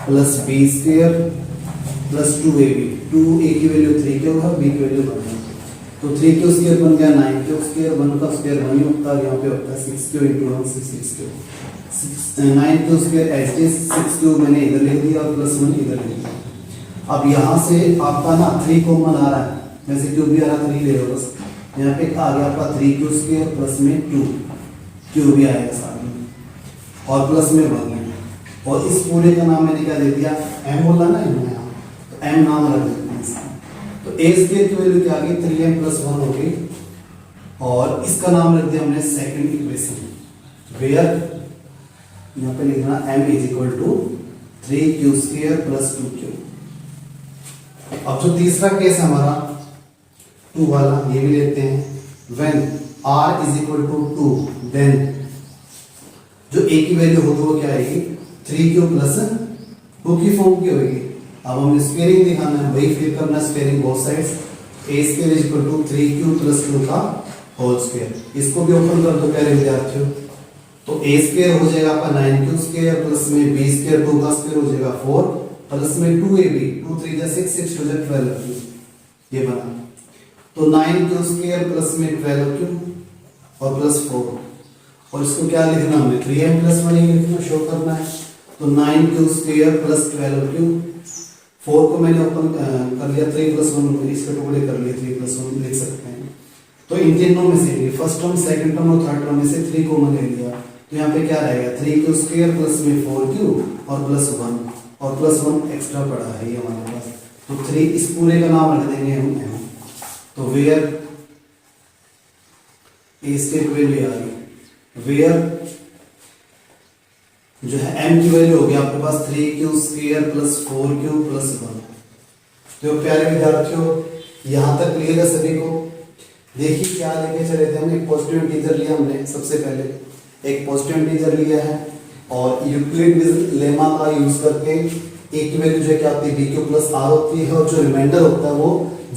plus b square plus 2ab, 2a की वैल्यू 3 क्यूब है, b की वैल्यू 1 है, तो 3 क्यूब स्क्वायर बन गया 9 क्यूब स्क्वायर, 1 का स्क्वायर 1 ही होता है, यहाँ पे होता है 6 cube into 1 6 cube, 9 cube square as is 6 cube मैंने इधर लिख दिया और प्लस 1 इधर लिख दिया। अब यहाँ से आपका ना 3 कॉमन आ रहा है, वैसे क्यूब भी आ रहा 3 ले लो बस, यहाँ पे आ गया आपका 3 क्यूब स्क्वायर प्लस में 2 क्यूब भी आएगा साथ में, और प्लस में 1 है, और इस पूरे का नाम मैंने क्या दे दिया m बोला ना यहाँ, तो m नाम रख देते हैं इसका। तो a स्क्वायर की वैल्यू क्या आ गई 3m प्लस 1 हो गई और इसका नाम रख दिया हमने सेकंड इक्वेशन वेयर यहाँ पे लिखना m is equal to 3q square plus 2q। अब जो तीसरा केस है हमारा 2 वाला ये भी लेते हैं when r is equal to 2 then जो a की वैल्यू होगी वो क्या आएगी 3q प्लस 2 की फॉर्म की होगी। अब हमें स्क्वायरिंग दिखाना है वही फिर करना squaring both sides a square is equal to 3q plus 2 का होल स्क्वायर। इसको भी ओपन कर दो प्यारे विद्यार्थियों। तो a स्क्वायर हो जाएगा आपका 9q स्क्वायर प्लस में b स्क्वायर 2 का स्क्वायर हो जाएगा 4 प्लस में 2ab 2 3 जा 6 6 हो जाए 12 ये बना। तो 9q स्क्वायर प्लस में 12q और प्लस 4 और इसको क्या लिखना हमने 3m प्लस 1 ही लिखना शो करना है। तो 9q स्क्वायर प्लस 12q 4 को मैंने ओपन कर लिया 3 प्लस 1 इसके टुकड़े कर लिए 3 प्लस 1 लिख सकते हैं। तो इन तीनों में से फर्स्ट टर्म सेकंड टर्म और थर्ड टर्म में से 3 कॉमन ले लिया तो यहाँ पे क्या रहेगा 3q स्क्वायर प्लस में 4q और प्लस 1 और प्लस 1 एक्स्ट्रा पड़ा है ये हमारे पास। तो 3 इस पूरे का नाम रख देंगे हम m। तो वेयर a स्क्वायर की वैल्यू आ गई वेयर जो है m की वैल्यू होगी आपके पास 3q square plus 4q plus 1। तो प्यारे विद्यार्थियों यहाँ तक क्लियर है सभी को। देखिए क्या लेके चले थे हम एक पॉजिटिव इंटीजर लिया हमने सबसे पहले एक पॉजिटिव इंटीजर लिया है और यूक्लिड लेमा का यूज करके a की वैल्यू जो है क्या होती है bq प्लस r होती है और जो रिमाइंडर होता है वो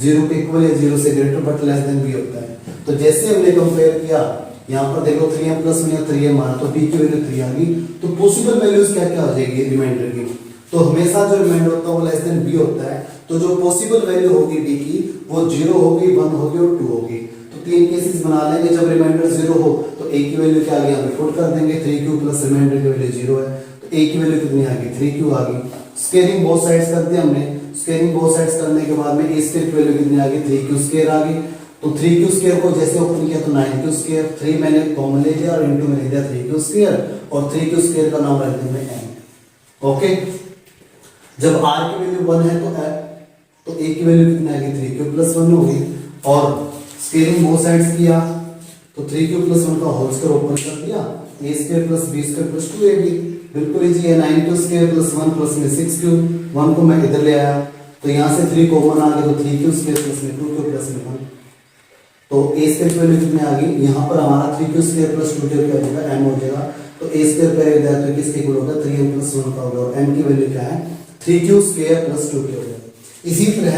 0 के इक्वल या 0 से greater but less than b होता है। तो जैसे हमने कंपेयर किया यहाँ पर देखो 3m प्लस 1 या 3m आया तो b की वैल्यू 3 आ गई। तो पॉसिबल वैल्यूज क्या क्या हो जाएगी रिमाइंडर की। तो हमेशा जो रिमाइंडर होता है वो लेस देन b होता है। तो जो पॉसिबल वैल्यू होगी b की वो 0 होगी 1 होगी और 2 होगी। तो 3 केसेस बना लेंगे जब रिमाइंडर 0 हो तो a की वैल्यू क्या आ गई यहाँ पे पुट कर देंगे 3q प्लस रिमाइंडर की वैल्यू 0 है तो a की वैल्यू कितनी आ गई 3q आ गई। स्क्वायरिंग बोथ साइड्स कर दिया हमने। स्क्वायरिंग बोथ साइड्स करने के बाद में a स्क्वायर की वैल्यू कितनी आ गई 3q स्क्वायर आ गई। तो 3q स्क्वायर को जैसे ओपन किया तो 9q स्क्वायर 3 मैंने कॉमन ले लिया और इनटू में ले दिया 3q स्क्वायर और 3q स्क्वायर का नाम रख देंगे m। ओके जब r की वैल्यू 1 है तो a की वैल्यू कितनी आ गई 3q प्लस 1 होगी और स्क्वायरिंग बोथ साइड्स किया तो 3q प्लस 1 का होल स्क्वायर ओपन कर दिया a square plus b square plus 2ab बिल्कुल इजी है। 9q स्क्वायर प्लस 1 प्लस में 6q 1 को मैं इधर ले आया तो यहाँ से 3 कॉमन आ गया तो 3q स्क्वायर प्लस में 2q प्लस में 1 तो a स्क्वायर की वैल्यू कितनी आ गई यहाँ पर हमारा 3q स्क्वायर प्लस 2q क्या हो जाएगा m हो जाएगा। तो a स्क्वायर पर विद्यार्थियों किसके इक्वल होगा 3m प्लस 1 का होगा और m की वैल्यू क्या है 3q स्क्वायर प्लस 2q होगा। इसी तरह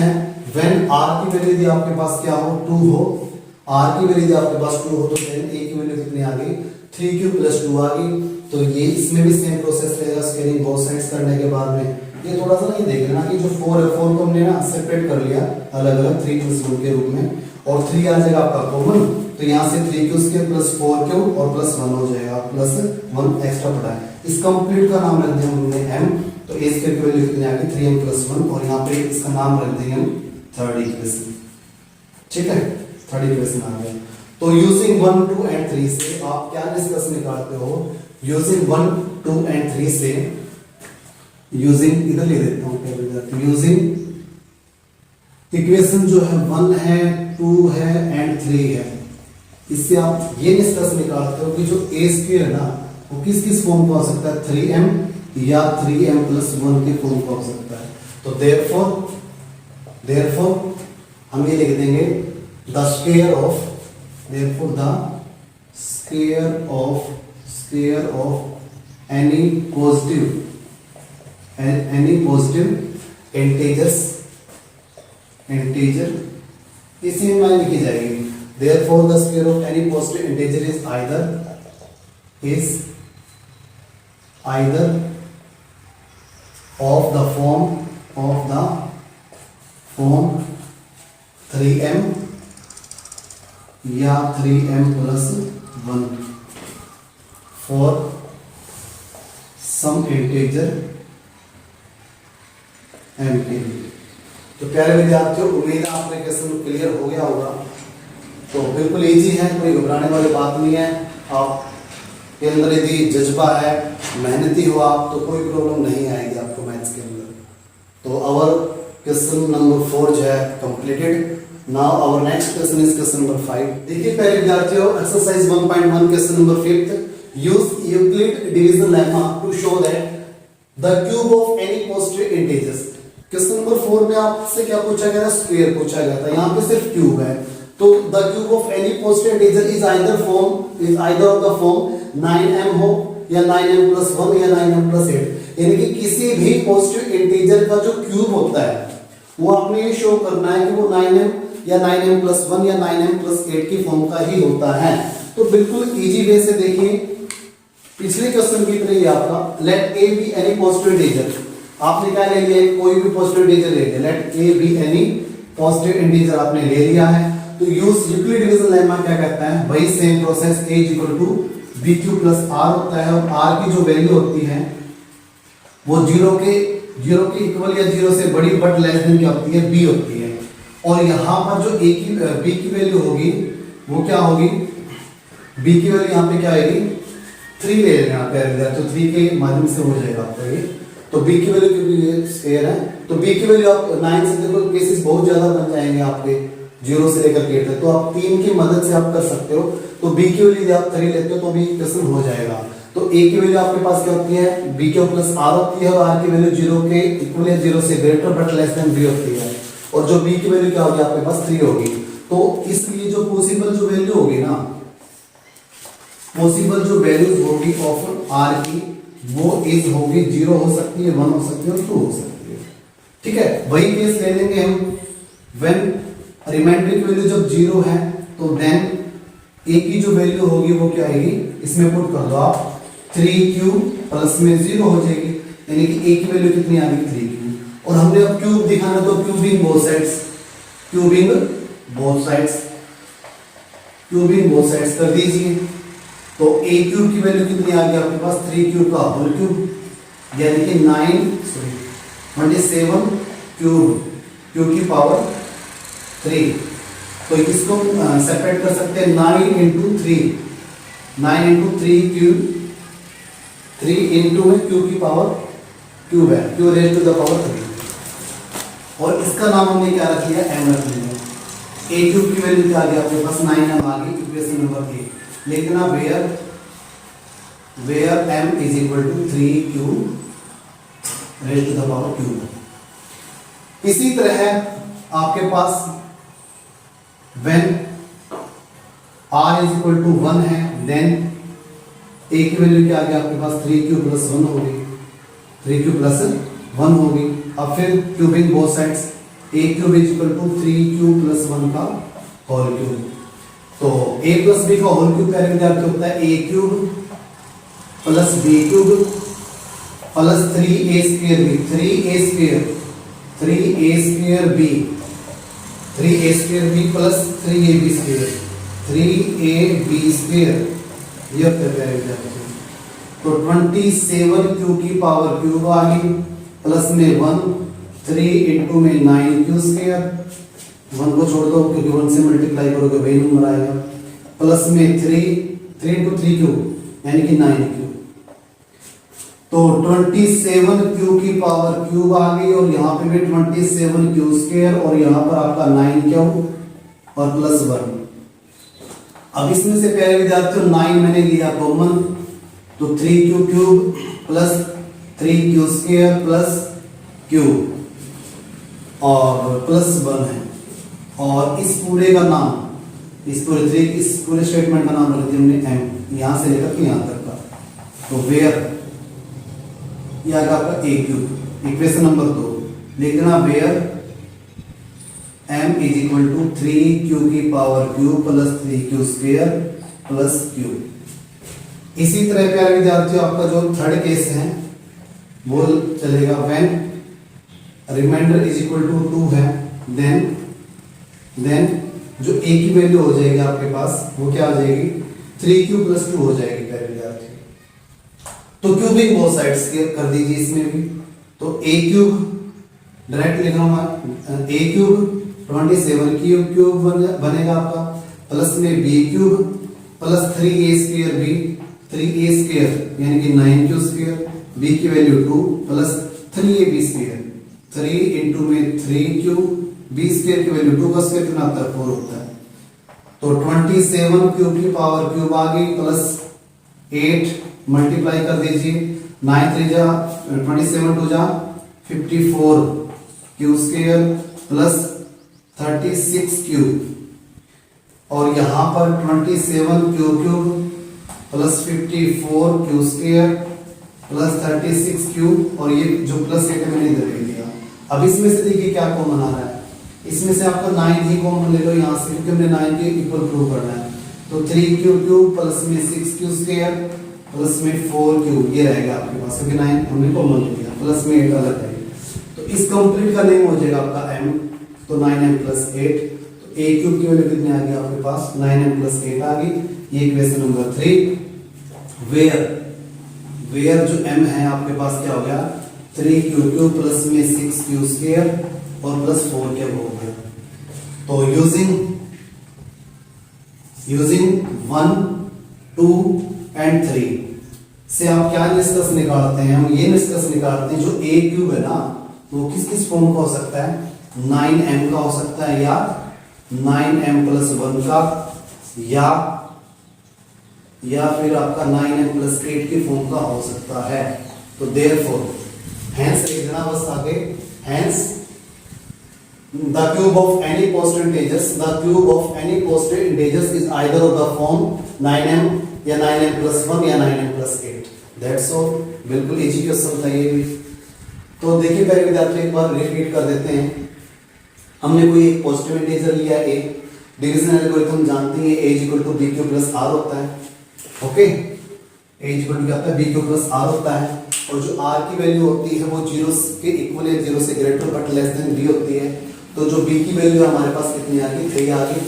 व्हेन r की वैल्यू यदि आपके पास क्या हो 2 हो r की वैल्यू यदि आपके पास 2 हो तो देन a की वैल्यू कितनी आ गई 3q प्लस 2 आ गई। तो ये इसमें भी सेम प्रोसेस रहेगा स्क्वायरिंग बोथ साइड्स करने के बाद में ये थोड़ा सा ये देख लेना कि जो 4 है 4 को हमने ना सेपरेट कर लिया अलग अलग 3 प्लस 1 के रूप में और 3 आ जाएगा आपका कॉमन तो यहाँ से 3q स्क्वायर प्लस 4q और प्लस 1 हो जाएगा प्लस 1 एक्स्ट्रा पड़ा है। इस कंप्लीट का नाम रख दिया हमने m तो a स्क्वायर की वैल्यू कितनी आ गई 3m प्लस 1 और यहाँ पे इसका नाम रख देंगे हम थर्ड इक्वेशन। ठीक है थर्ड इक्वेशन आ गया। तो यूजिंग 1 2 एंड 3 से आप क्या निष्कर्ष निकालते हो यूजिंग 1 2 एंड 3 से यूजिंग इधर ले देता हूँ क्या विद्यार्थी यूजिंग इक्वेशन जो है 1 है 2 है एंड 3 है इससे आप ये निष्कर्ष निकालते हो कि जो a स्क्वायर है ना वो किस किस फॉर्म का हो सकता है 3m या 3m प्लस 1 के फॉर्म का हो सकता है। तो देयरफॉर हम ये लिख देंगे the square of any positive integer इसी में लिखी जाएगी। Therefore, the square of any positive integer is either of the form 3m या 3m plus 1 for some integer m के लिए। तो प्यारे विद्यार्थियों उम्मीद है आपका क्वेश्चन क्लियर हो गया होगा। तो बिल्कुल इजी है कोई घबराने वाली बात नहीं है। आपके अंदर यदि जज्बा है मेहनती हो आप तो कोई प्रॉब्लम नहीं आएगी आपको मैथ्स के अंदर। तो आवर क्वेश्चन नंबर 4 जो है completed. Now our next question is question number 5। देखिए पहले विद्यार्थियों, exercise 1.1 question number 5, use Euclid division lemma to show that the cube of any positive integers. Question number 4 में आपसे क्या पूछा गया था? स्क्वायर पूछा गया था। यहाँ पे सिर्फ क्यूब है, तो the cube of any positive integer is either of the form 9m हो या 9m+1 या 9m+8, यानी कि किसी भी पॉजिटिव इंटीजर का जो क्यूब होता है वो आपने ये शो करना है कि वो 9m या 9m+1 या 9m+8 की फॉर्म का ही होता है। तो बिल्कुल इजी वे से देखिए, पिछले क्वेश्चन की तरह ही आपका let a be any positive integer, आपने क्या ले लिया? कोई भी पॉजिटिव इंटीजर ले लिया, let a be any positive integer आपने ले लिया है। तो यूज यूक्लिड डिवीजन लेमा क्या कहता है? वही same process, a = bq + r होता है, और r की जो वैल्यू होती है वो 0 के इक्वल या 0 से बड़ी बट लेस देन क्या होती है? b होती है। और यहाँ पर जो b की वैल्यू होगी वो क्या होगी? b की वैल्यू यहाँ पे क्या आएगी? 3 ले लेना आप, तो 3 के माध्यम से हो जाएगा आपका ये। तो b की वैल्यू, क्योंकि ये स्क्वायर है तो b की वैल्यू आप 9 से देखो केसेस बहुत ज्यादा बन जाएंगे आपके, 0 से लेकर 8 तक, तो आप 3 की मदद से आप कर सकते हो। तो b की वैल्यू यदि आप 3 लेते हो तो भी क्वेश्चन हो जाएगा। तो a की वैल्यू आपके पास क्या होती है? bq + r होती है, और r की वैल्यू 0 के इक्वल या 0 से greater but less than b होती है, और जो b की वैल्यू क्या होगी आपके पास? 3 होगी। तो इसलिए जो पॉसिबल जो वैल्यू होगी ना, पॉसिबल जो वैल्यूज होगी ऑफ r की, वो इज होगी 0 हो सकती है, 1 हो सकती है, और 2 हो सकती है। ठीक है, वही केस ले लेंगे हम, व्हेन रिमाइंडर की वैल्यू जब 0 है तो देन a की जो वैल्यू होगी वो क्या आएगी? इसमें पुट कर दो आप 3q प्लस में 0 हो जाएगी, यानी कि a की वैल्यू कितनी आ गई? 3q। और हमने अब क्यूब दिखाना, तो cubing both sides, cubing both sides, cubing both sides कर दीजिए। तो a क्यूब की वैल्यू कितनी आ गई आपके पास? 3q का होल क्यूब, यानी कि 27 क्यूब की पावर 3। तो इसको सेपरेट कर सकते हैं, 9 × 3 क्यूब, 3 इंटू में क्यूब की पावर क्यूब है, cube raise to the power 3, और इसका नाम हमने क्या रख लिया? m रख लिया। a क्यूब की वैल्यू क्या आ गई आपके पास? 9m आ गई, इक्वेशन नंबर 1 लिखना, where m = 3q raise to the power cube. इसी तरह आपके पास when r = 1 है, देन a की वैल्यू क्या आ गई आपके पास? 3q + 1 हो गई, 3q + 1 हो गई। अब फिर cubing both sides, a cube = 3q + 1 का होल क्यूब। तो a + b का होल क्यूब क्या होता है? a cube + b cube + 3a² b, 3a² plus 3ab², 3ab², ये होता है। तो 27q की पावर क्यूब आ गई, प्लस में 1, 3 इंटू में 9q², 1 को छोड़ दो क्योंकि 1 से मल्टीप्लाई करोगे वही नंबर आएगा, प्लस में 3 इंटू 3q यानी कि 9q। तो 27q की पावर क्यूब आ गई, और यहाँ पे भी 27q², और यहाँ पर आपका 9q और प्लस 1। अब इसमें से पहले विद्यार्थियों 9 मैंने लिया कॉमन, तो 3q³ plus 3q² plus q और प्लस 1 है, और इस पूरे का नाम, इस पूरे स्टेटमेंट का नाम रख दिया हमने m, यहाँ से लेकर के यहाँ तक का। तो वेयर यह आएगा आपका a³, इक्वेशन नंबर 2 लिखना, वेयर m = 3q की power cube plus 3q² plus q। इसी तरह प्यारे विद्यार्थियों आपका जो थर्ड केस है वो चलेगा, व्हेन रिमाइंडर = 2 है, देन जो a की वैल्यू हो जाएगी आपके पास वो क्या आ जाएगी? 3q + 2 हो जाएगी प्यारे विद्यार्थी। तो क्यूबिंग बोथ साइड्स कर दीजिए इसमें भी। तो a³ डायरेक्ट लिख रहा हूं, a³ 27q³ बनेगा आपका, प्लस में b³ प्लस 3a² 3a² यानी कि 9q², b की वैल्यू 2 प्लस 3ab², 3 इंटू में 3 क्यूब, बी स्क्वायर की वैल्यू 2 का स्क्वायर कितना होता है 4 होता है। तो 27 क्यूब की पावर क्यूब आ गई प्लस 8 मल्टीप्लाई कर दीजिए, 9 3 जा 27 2 जा 54 क्यूब स्क्वायर प्लस 36 क्यूब, और यहां पर 27 cube cube plus 54 cube square plus 36 cube, और ये जो प्लस है मैंने इधर ले लिया। अब इसमें से देखिए क्या कॉमन आ रहा है, इसमें से आपको 9 ही कॉमन ले लो यहां से, क्योंकि हमने 9 के इक्वल प्रूव करना है। तो 3 क्यूब क्यूब प्लस में 6 क्यूब स्क्वायर प्लस में 4 क्यूब, ये रहेगा आपके पास, क्योंकि 9 हमने कॉमन ले लिया, प्लस में 8 अलग है। तो इस कंप्लीट का नेम हो जाएगा आपका m, तो 9m प्लस 8। तो a क्यूब की वैल्यू कितनी आ गई आपके पास 9m प्लस 8 आ गई। ये इक्वेशन नंबर 3, वेयर जो m है आपके पास क्या हो गया 3 क्यूब क्यूब प्लस में 6 क्यूब स्क्वायर और प्लस 4 क्यूब हो गया। तो यूजिंग 1 2 एंड 3 से आप क्या निष्कर्ष निकालते हैं, हम ये निष्कर्ष निकालते हैं जो a क्यूब है ना वो किस किस फॉर्म का हो सकता है, 9m का हो सकता है, या 9m प्लस 1 का, या फिर आपका 9m प्लस 8 की फॉर्म का हो सकता है। तो देयरफॉर हेंस लिख देना बस आगे, hence the cube of any positive integers is either of the form 9m या 9m प्लस 1 या 9m प्लस 8। दैट्स ऑल, बिल्कुल इजी क्वेश्चन था ये भी। तो देखिए पहले विद्यार्थी एक बार रिपीट कर देते हैं। हमने कोई एक पॉजिटिव इंटीजर लिया a, डिवीजन एल्गोरिथम जानते हैं a equal to b cube plus r होता है। ओके, a इक्वल टू क्या होता है b क्यूब प्लस r होता है, और जो r की वैल्यू होती है वो 0 के इक्वल या 0 से greater but less than b होती है। तो जो b की वैल्यू हमारे पास कितनी आ गई 3 आ गई,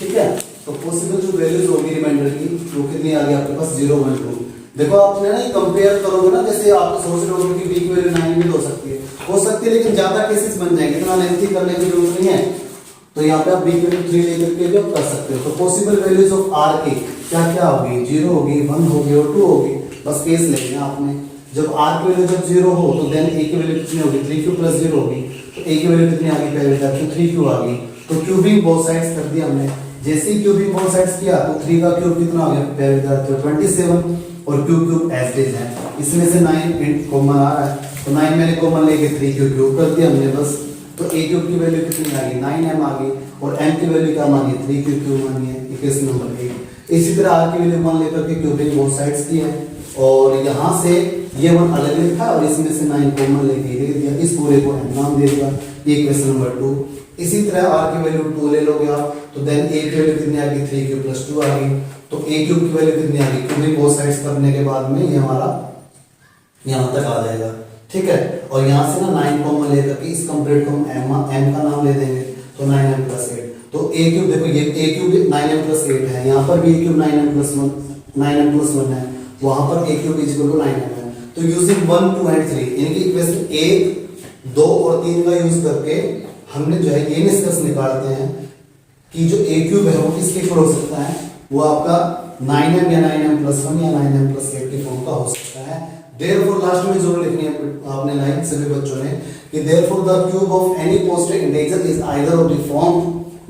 ठीक है। तो पॉसिबल जो वैल्यूज होगी रिमाइंडर की वो कितनी आ गई आपके पास 0 1 2। देखो आपने ना कंपेयर करोगे ना, जैसे आप सोच रहे होगे कि b की वैल्यू 9 भी हो सकती है, लेकिन ज्यादा केसेस बन जाएंगे, इतना लेंथी करने की जरूरत नहीं है। तो यहाँ पे आप b की वैल्यू 3 लेकर के भी आप कर सकते हो। तो पॉसिबल वैल्यूज ऑफ r की क्या क्या होगी, 0 होगी, 1 होगी और 2 होगी। बस केस लेंगे आपने, जब r की वैल्यू जब 0 हो तो देन a की वैल्यू कितनी होगी 3 क्यूब प्लस 0 होगी। तो a की वैल्यू कितनी आ गई पहले तक 3 क्यूब आ गई। तो क्यूबिंग बोथ साइड्स कर दिया हमने, जैसे ही क्यूबिंग बोथ साइड्स किया तो 3 का क्यूब कितना हो गया पहले तक 27, और क्यूब एज इट है, इसमें से 9 कॉमन आ रहा है, तो 9 मैंने कॉमन लेके 3 क्यूब कर दिया हमने बस। तो a क्यूब की वैल्यू कितनी आ गई 9m आ गई, और m की वैल्यू क्या मानी 3 क्यूब मानी है, इक्वेशन नंबर 1। इसी तरह r की वैल्यू मान लेकर के क्यूबिंग बोथ साइड्स की है, और यहाँ से ये 1 अलग लिखा और इसमें से 9 कॉमन लेके दे दिया, इस पूरे को m नाम दे दिया, ये इक्वेशन नंबर 2। इसी तरह r की वैल्यू 2 ले लोगे आप, तो देन a की वैल्यू कितनी आ गई 3 क्यूब प्लस 2 आ गई। तो a क्यूब की वैल्यू कितनी आ गई, क्यूबिंग बोथ साइड्स करने के बाद में ये हमारा यहाँ तक आ जाएगा, ठीक है। और यहाँ से ना 9 कॉमन लेकर के इस कंप्लीट को हम m का नाम ले देंगे, तो 9m प्लस 8। तो a क्यूब देखो ये a क्यूब 9m प्लस 8 है, यहाँ पर भी a क्यूब 9m प्लस 1 है, वहां पर a cube equal to 9m है। तो यूजिंग 1 2 एंड 3 यानी कि इक्वेशन 1 2 और 3 का यूज करके हमने जो है ये निष्कर्ष निकालते हैं कि जो a क्यूब है वो किसके इक्वल हो सकता है, वो आपका 9m या 9m प्लस 1 या 9m प्लस 8 की फॉर्म का हो सकता है। देयरफॉर लास्ट में जरूर लिखनी है आपने लाइन सभी बच्चों ने कि therefore the cube of any positive integer is either of the form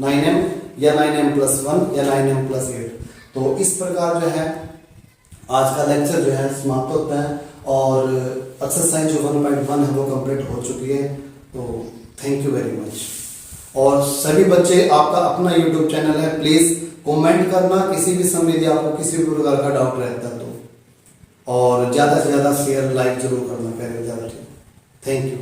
9m या 9m प्लस 1 या 9m प्लस 8। तो इस प्रकार जो है आज का लेक्चर जो है समाप्त होता है, और एक्सरसाइज जो 1.1 है वो कंप्लीट हो चुकी है। तो थैंक यू वेरी मच। और सभी बच्चे, आपका अपना यूट्यूब चैनल है, प्लीज कमेंट करना किसी भी समय यदि आपको किसी भी प्रकार का डाउट रहता है तो, और ज्यादा से ज्यादा शेयर लाइक जरूर करना, पहले ज्यादा। Thank you.